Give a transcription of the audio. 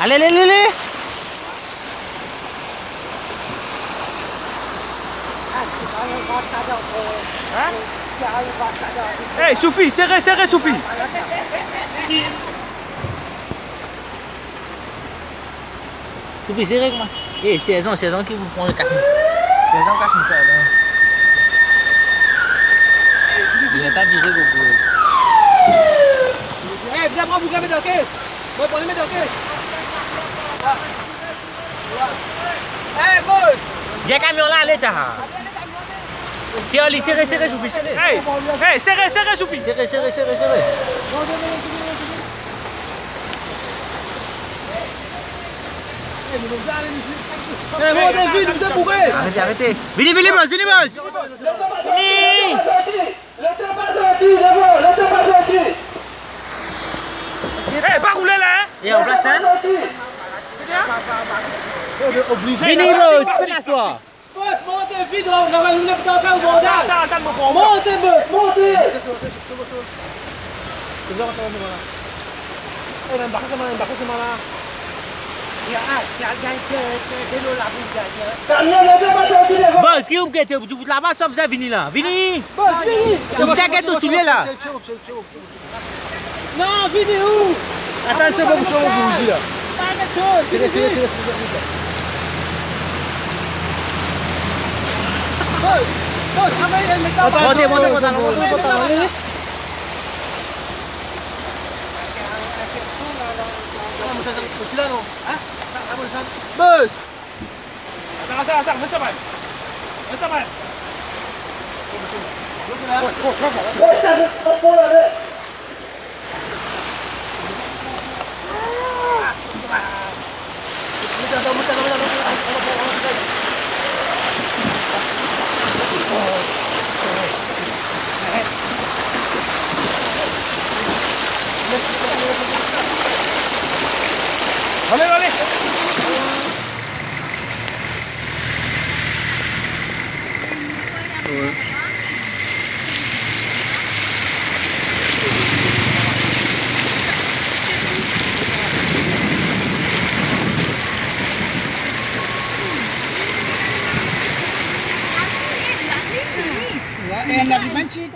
Allez, allez, allez, allez. Hey, Soufi, serrez, serrez, Soufi. Soufi, serrez comment? Eh, c'est Saison qui vous prend le café. Saison café, ça. Il n'est pas viré beaucoup. Eh, viens prendre vous mettre dans la caisse. Moi, pour les mettre dans la caisse. Eh, boss. Viens camion là, allez, t'as. Si on lit, serrez, serrez, Soufi, serrez. Hey, hey, serrez, serrez, Soufi. Serrez, serrez, serrez, serrez. Eh, montez vite, vous êtes bourrés. Arrêtez, arrêtez. Venez, venez, boss, venez, boss. Venez. Hey, pas rouler là, hein. Et en place, hein. Venez, boss, tu peux t'asseoir. Boss, montez vite, on va nous mettre dans le bordel. Attends, mon bon. Montez, boss, montez. Boss, qui vous quittez? Je vous la passe, vous avez venu là. Venez. Boss, venez. Vous t'inquiète au soulier là. Non, venez où? Attends, tu vas vous changer vous là. Tire. Boss, Montez, montez. Boss. Attends, mets ça mal. Mets ça mal. Allez, allez. En la dimensie